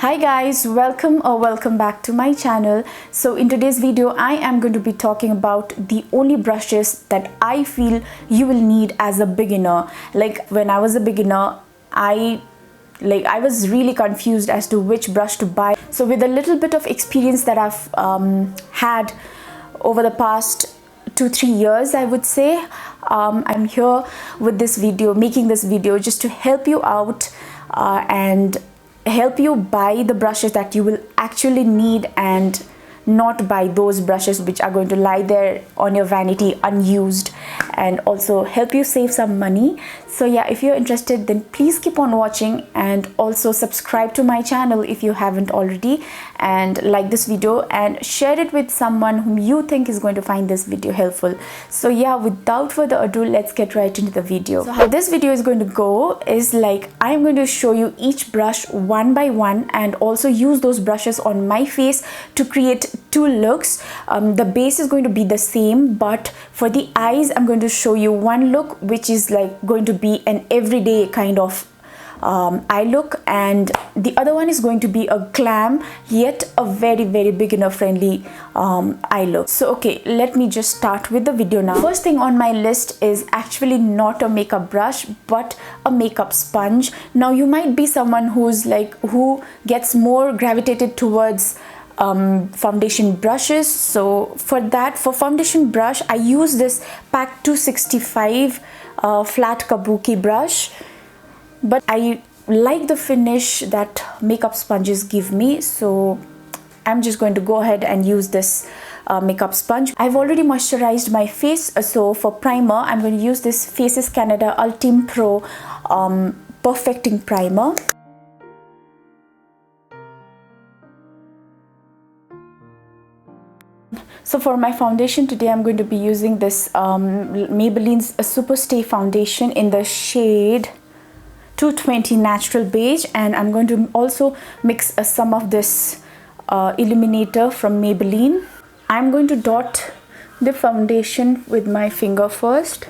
Hi guys, welcome back to my channel. So in today's video I am going to be talking about the only brushes that I feel you will need as a beginner. Like when I was a beginner, I was really confused as to which brush to buy. So with a little bit of experience that I've had over the past 2-3 years, I would say, I'm here with this video, making this video just to help you out and help you buy the brushes that you will actually need and not buy those brushes which are going to lie there on your vanity unused, and also help you save some money. So yeah, if you're interested, then please keep on watching and also subscribe to my channel if you haven't already, and like this video and share it with someone whom you think is going to find this video helpful. So yeah, without further ado, let's get right into the video. So how this video is going to go is like I'm going to show you each brush one by one and also use those brushes on my face to create two looks. The base is going to be the same, but for the eyes I'm going to show you one look which is like going to be an everyday kind of eye look, and the other one is going to be a glam yet a very beginner friendly eye look. So okay, let me just start with the video now. First thing on my list is actually not a makeup brush but a makeup sponge. Now you might be someone who gets more gravitated towards foundation brushes. So for foundation brush I use this Pack 265 flat kabuki brush, but I like the finish that makeup sponges give me, so I'm just going to go ahead and use this makeup sponge. I've already moisturized my face, so for primer I'm going to use this Faces Canada Ultim Pro perfecting primer. So for my foundation today, I'm going to be using this Maybelline's Super Stay foundation in the shade 220 Natural Beige, and I'm going to also mix some of this illuminator from Maybelline. I'm going to dot the foundation with my finger first.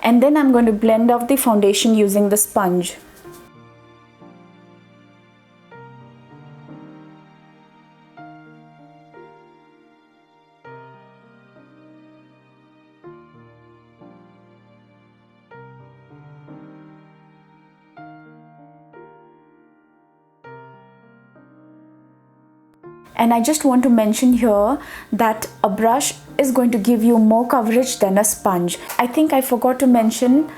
And then I'm going to blend out the foundation using the sponge. And I just want to mention here that a brush is going to give you more coverage than a sponge. I think I forgot to mention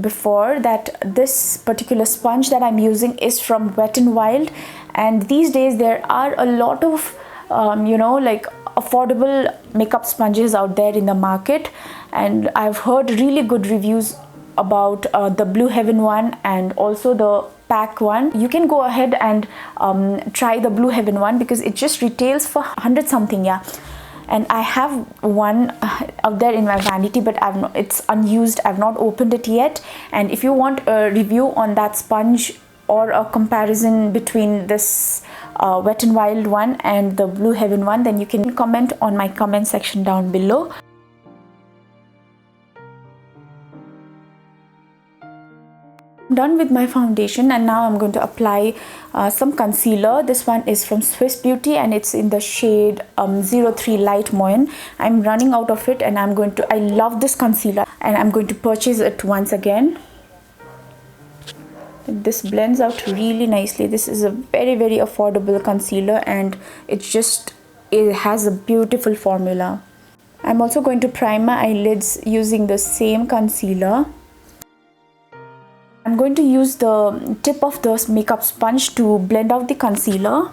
before that this particular sponge that I'm using is from Wet n Wild, and these days there are a lot of affordable makeup sponges out there in the market, and I've heard really good reviews about the Blue Heaven one and also the Pack one. You can go ahead and try the Blue Heaven one because it just retails for 100 something, yeah. And I have one out there in my vanity, but it's unused. I've not opened it yet. And if you want a review on that sponge or a comparison between this Wet n Wild one and the Blue Heaven one, then you can comment on my comment section down below. Done with my foundation, and now I'm going to apply some concealer. This one is from Swiss Beauty and it's in the shade 03 Light Moyen. I'm running out of it and I love this concealer and I'm going to purchase it once again. This blends out really nicely. This is a very affordable concealer and it has a beautiful formula. I'm also going to prime my eyelids using the same concealer. I'm going to use the tip of the makeup sponge to blend out the concealer.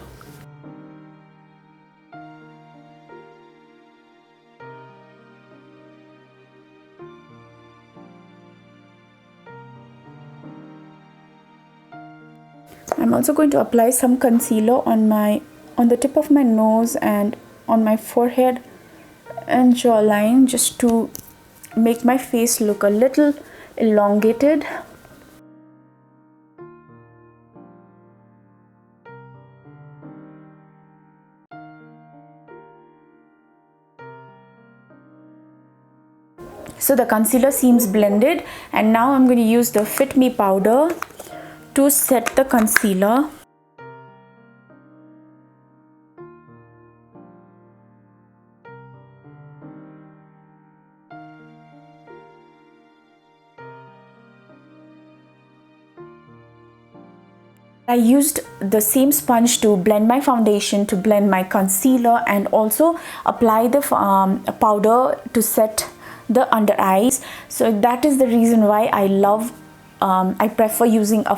I'm also going to apply some concealer on the tip of my nose and on my forehead and jawline, just to make my face look a little elongated. So the concealer seems blended, and now I'm going to use the Fit Me powder to set the concealer. I used the same sponge to blend my foundation, to blend my concealer, and also apply the powder to set the under eyes. So that is the reason why I love I prefer using a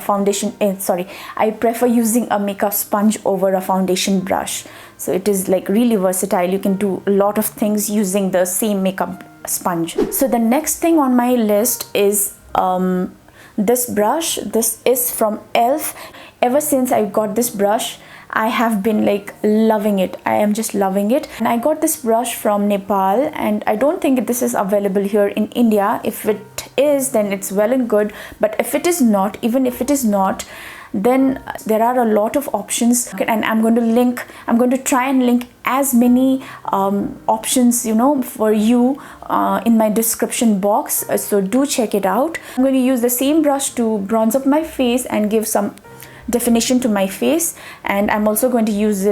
I prefer using a makeup sponge over a foundation brush. So it is like really versatile. You can do a lot of things using the same makeup sponge. So the next thing on my list is this brush. This is from e.l.f. Ever since I got this brush, I have been like loving it. I am just loving it. And I got this brush from Nepal, and I don't think this is available here in India. If it is, then it's well and good. But if it is not, even if it is not, then there are a lot of options, and I'm going to try and link as many options, you know, for you in my description box. So do check it out. I'm going to use the same brush to bronze up my face and give some definition to my face, and I'm also going to use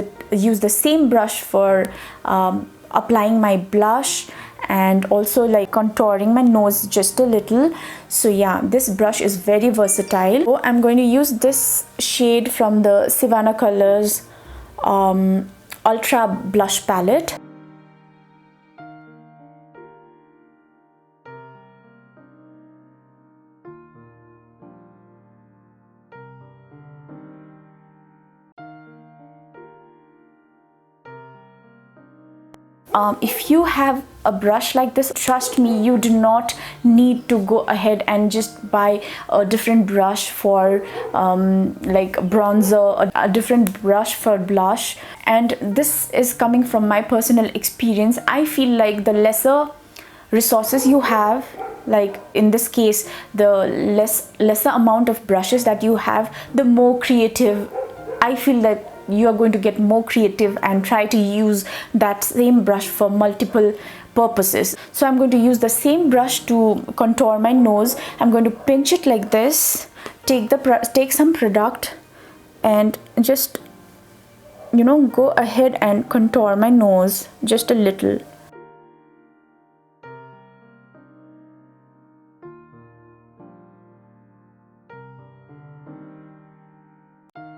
the same brush for applying my blush and also like contouring my nose just a little. So yeah, this brush is very versatile. So I'm going to use this shade from the Savannah Colors Ultra Blush Palette. If you have a brush like this, trust me, you do not need to go ahead and just buy a different brush for like bronzer, a different brush for blush. And this is coming from my personal experience. I feel like the lesser resources you have, like in this case the lesser amount of brushes that you have, the more creative I feel that you are going to get more creative and try to use that same brush for multiple purposes. So I'm going to use the same brush to contour my nose. I'm going to pinch it like this, take some product and just, you know, go ahead and contour my nose just a little.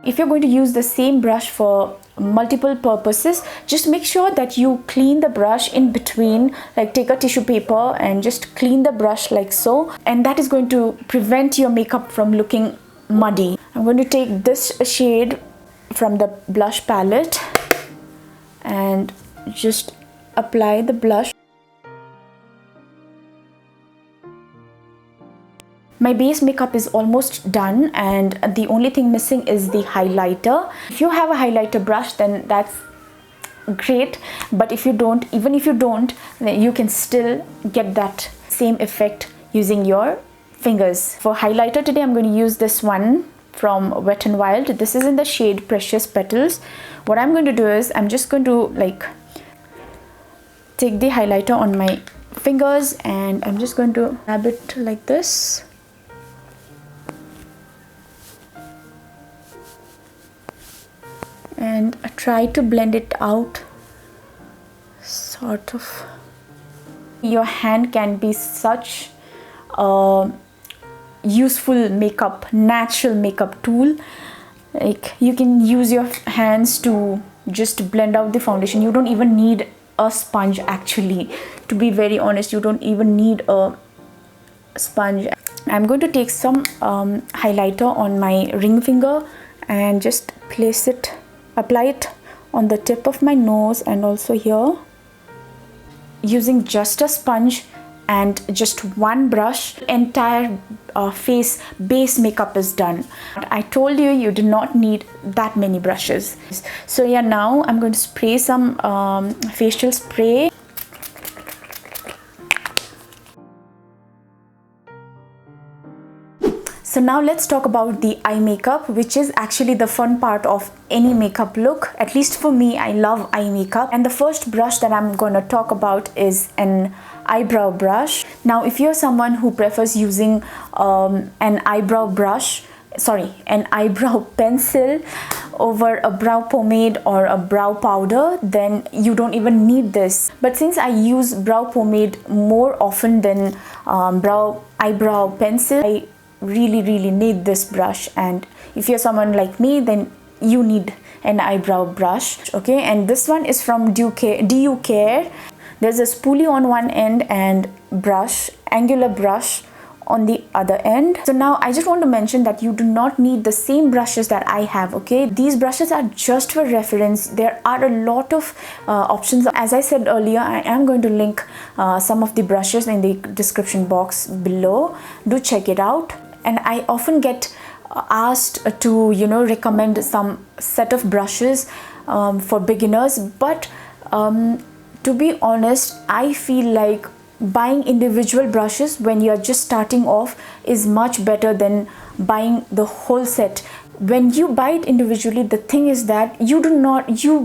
If you're going to use the same brush for multiple purposes, just make sure that you clean the brush in between, like take a tissue paper and just clean the brush like so, and that is going to prevent your makeup from looking muddy. I'm going to take this shade from the blush palette and just apply the blush. My base makeup is almost done, and the only thing missing is the highlighter. If you have a highlighter brush, then that's great, but if you don't, even if you don't, then you can still get that same effect using your fingers. For highlighter today, I'm going to use this one from Wet n Wild. This is in the shade Precious Petals. What I'm going to do is I'm just going to like take the highlighter on my fingers and I'm just going to dab it like this. And try to blend it out, sort of. Your hand can be such a useful makeup, natural makeup tool. Like you can use your hands to just blend out the foundation. You don't even need a sponge actually. To be very honest, you don't even need a sponge. I'm going to take some highlighter on my ring finger and just apply it on the tip of my nose and also here. Using just a sponge and just one brush, entire face base makeup is done. I told you, you do not need that many brushes. So yeah, now I'm going to spray some facial spray. So now let's talk about the eye makeup, which is actually the fun part of any makeup look. At least for me, I love eye makeup. And the first brush that I'm going to talk about is an eyebrow brush. Now if you're someone who prefers using an eyebrow pencil over a brow pomade or a brow powder, then you don't even need this. But since I use brow pomade more often than eyebrow pencil, I really need this brush. And if you're someone like me, then you need an eyebrow brush. Okay, and this one is from Do You Care. There's a spoolie on one end and angular brush on the other end. So now I just want to mention that you do not need the same brushes that I have. Okay, these brushes are just for reference. There are a lot of options. As I said earlier, I am going to link some of the brushes in the description box below. Do check it out. And I often get asked to recommend some set of brushes for beginners, but to be honest, I feel like buying individual brushes when you're just starting off is much better than buying the whole set. When you buy it individually, the thing is that you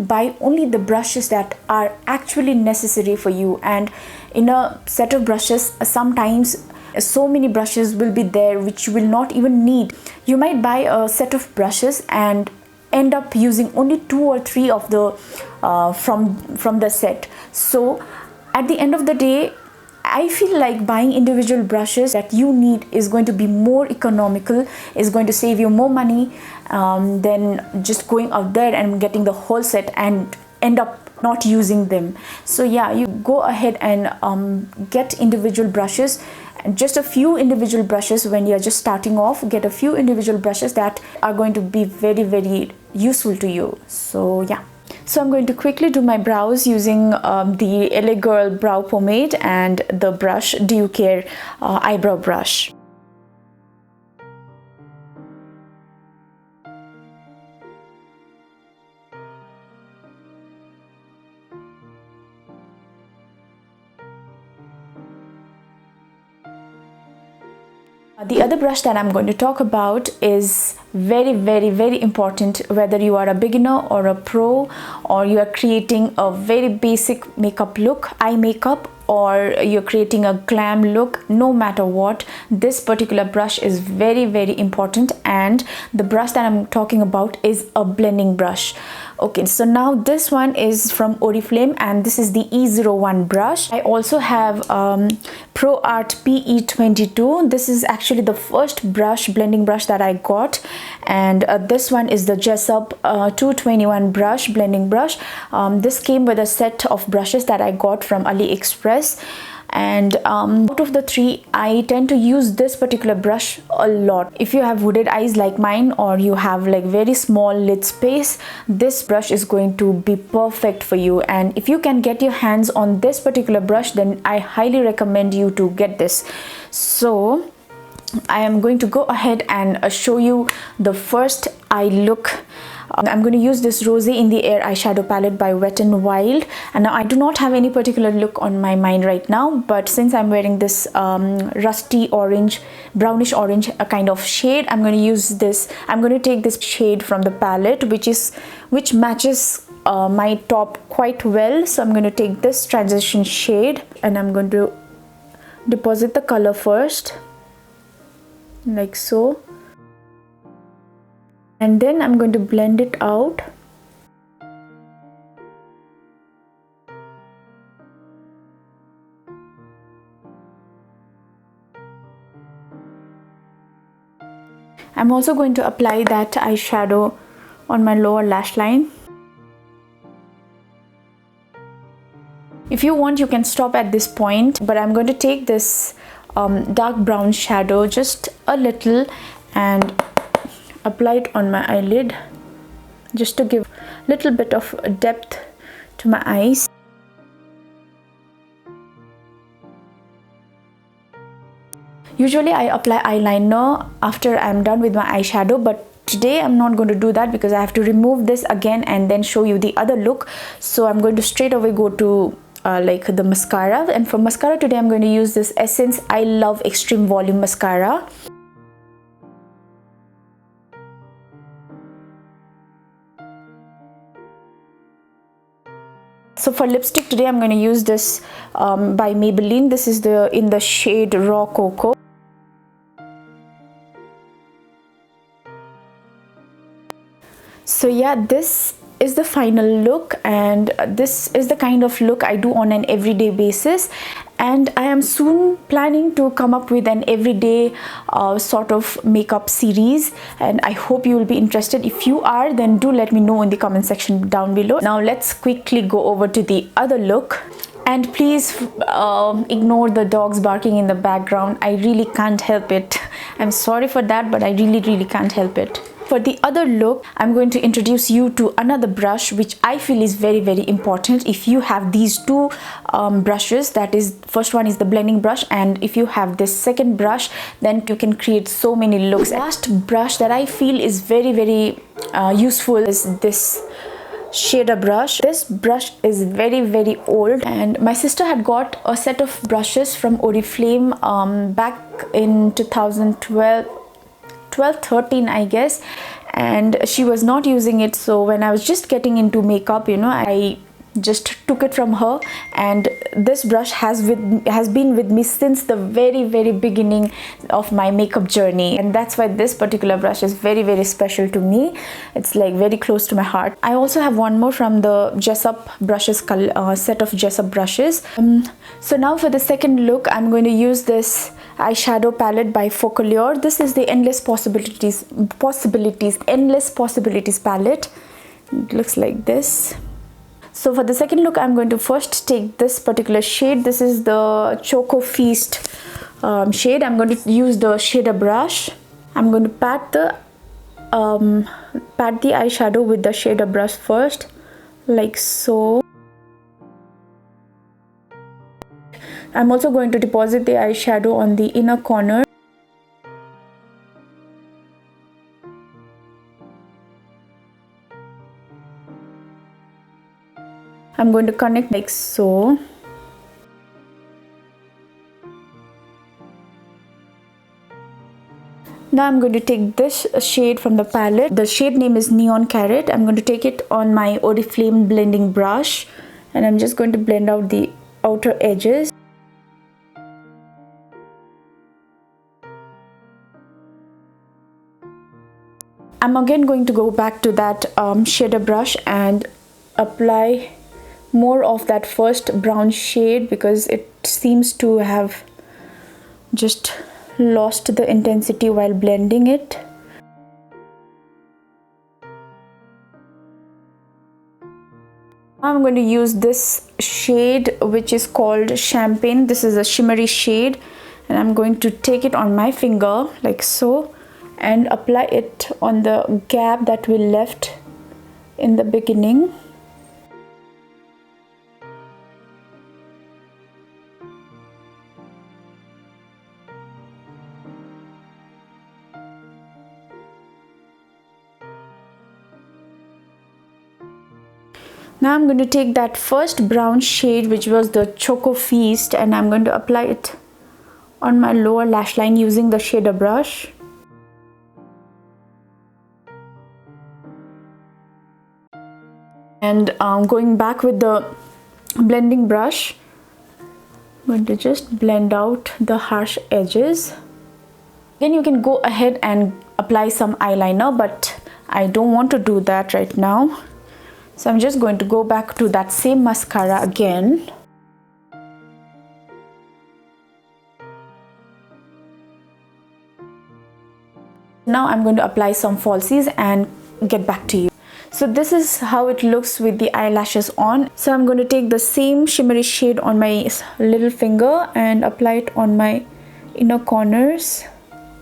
buy only the brushes that are actually necessary for you. And in a set of brushes, sometimes so many brushes will be there which you will not even need. You might buy a set of brushes and end up using only 2 or 3 of the from the set. So at the end of the day, I feel like buying individual brushes that you need is going to be more economical, is going to save you more money than just going out there and getting the whole set and end up not using them. So yeah, you go ahead and get individual brushes, and just a few individual brushes when you're just starting off. Get a few individual brushes that are going to be very useful to you. So yeah. So I'm going to quickly do my brows using the LA Girl brow pomade and the brush Do You Care eyebrow brush. The other brush that I'm going to talk about is very important, whether you are a beginner or a pro, or you are creating a very basic makeup look, eye makeup, or you're creating a glam look. No matter what, this particular brush is very important, and the brush that I'm talking about is a blending brush. Okay, so now this one is from Oriflame and this is the E01 brush. I also have Pro Art PE22. This is actually the first blending brush that I got, and this one is the Jessup 221 blending brush. This came with a set of brushes that I got from AliExpress, and out of the 3, I tend to use this particular brush a lot. If you have wooded eyes like mine, or you have like very small lid space, this brush is going to be perfect for you. And if you can get your hands on this particular brush, then I highly recommend you to get this. So I am going to go ahead and show you the first eye look. I'm going to use this Rosé in the Air eyeshadow palette by Wet n Wild, and now I do not have any particular look on my mind right now, but since I'm wearing this rusty orange, brownish orange kind of shade, I'm going to use this. I'm going to take this shade from the palette which matches my top quite well. So I'm going to take this transition shade and I'm going to deposit the color first, like so. And then I'm going to blend it out. I'm also going to apply that eyeshadow on my lower lash line. If you want, you can stop at this point, but I'm going to take this dark brown shadow just a little and apply it on my eyelid, just to give a little bit of depth to my eyes. Usually I apply eyeliner after I'm done with my eyeshadow, but today I'm not going to do that because I have to remove this again and then show you the other look. So I'm going to straight away go to like the mascara, and for mascara today I'm going to use this Essence I Love Extreme Volume Mascara. So for lipstick today, I'm going to use this by Maybelline. This is in the shade Raw Cocoa. So yeah, this is the final look, and this is the kind of look I do on an everyday basis, and I am soon planning to come up with an everyday sort of makeup series, and I hope you will be interested. If you are, then do let me know in the comment section down below. Now let's quickly go over to the other look. And please ignore the dogs barking in the background. I really can't help it. I'm sorry for that, but I really can't help it. For the other look, I'm going to introduce you to another brush which I feel is very important. If you have these two brushes, that is, first one is the blending brush, and if you have this second brush, then you can create so many looks. Last brush that I feel is very useful is this shader brush. This brush is very old, and my sister had got a set of brushes from Oriflame back in 2012-13 I guess, and she was not using it. So when I was just getting into makeup, you know, I just took it from her, and this brush has been with me since the very beginning of my makeup journey, and that's why this particular brush is very special to me. It's like very close to my heart. I also have one more from the Jessup brushes set of Jessup brushes. So now for the second look, I'm going to use this eyeshadow palette by Focallure. This is the Endless Possibilities palette. It looks like this. So for the second look, I'm going to first take this particular shade. This is the Choco Feast shade. I'm going to use the shader brush. I'm going to pat the eyeshadow with the shader brush first, like so. I'm also going to deposit the eyeshadow on the inner corner. I'm going to connect like so. Now I'm going to take this shade from the palette. The shade name is Neon Carrot. I'm going to take it on my Oriflame blending brush, and I'm just going to blend out the outer edges. I'm again going to go back to that shader brush and apply more of that first brown shade, because it seems to have just lost the intensity while blending it. I'm going to use this shade which is called Champagne. This is a shimmery shade, and I'm going to take it on my finger like so and apply it on the gap that we left in the beginning. Now I'm going to take that first brown shade, which was the Choco Feast, and I'm going to apply it on my lower lash line using the shader brush. And going back with the blending brush, I'm going to just blend out the harsh edges. Then you can go ahead and apply some eyeliner, but I don't want to do that right now. So I'm just going to go back to that same mascara again. Now I'm going to apply some falsies and get back to you. So this is how it looks with the eyelashes on. So I'm going to take the same shimmery shade on my little finger and apply it on my inner corners.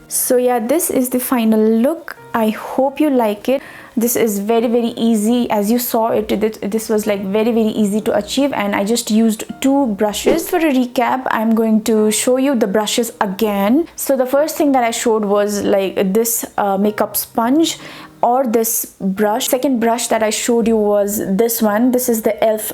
So yeah, this is the final look. I hope you like it. This is very easy. As you saw it, this was like very easy to achieve, and I just used two brushes. For a recap, I'm going to show you the brushes again. So the first thing that I showed was like this makeup sponge or this brush. Second brush that I showed you was this one. This is the e.l.f.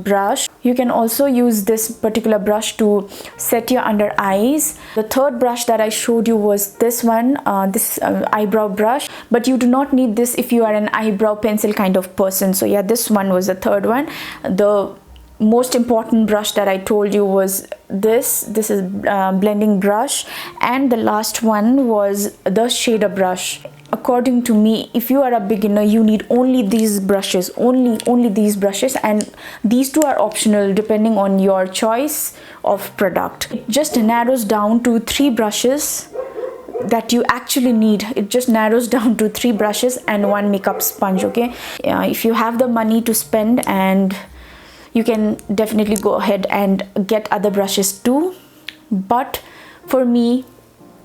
brush. You can also use this particular brush to set your under eyes. The third brush that I showed you was this one, this eyebrow brush, but you do not need this if you are an eyebrow pencil kind of person. So yeah, this one was the third one. The most important brush that I told you was this is blending brush, and the last one was the shader brush. According to me, if you are a beginner, you need only these brushes, only these brushes, and these two are optional depending on your choice of product. It just narrows down to 3 brushes that you actually need. It just narrows down to 3 brushes and 1 makeup sponge. Okay, if you have the money to spend, and you can definitely go ahead and get other brushes too, but for me,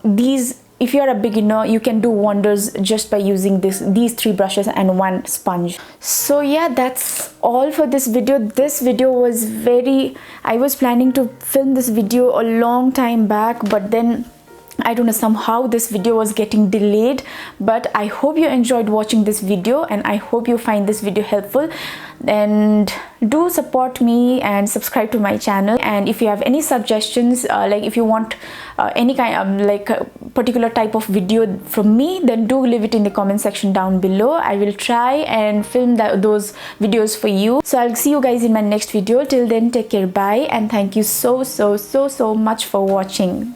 these, if you are a beginner, you can do wonders just by using these 3 brushes and 1 sponge. So yeah, that's all for this video. This video was I was planning to film this video a long time back, but then I don't know, somehow this video was getting delayed. But I hope you enjoyed watching this video, and I hope you find this video helpful, and do support me and subscribe to my channel. And if you have any suggestions, like if you want any kind of like a particular type of video from me, then do leave it in the comment section down below. I will try and film those videos for you. So I'll see you guys in my next video. Till then, take care, bye, and thank you so much for watching.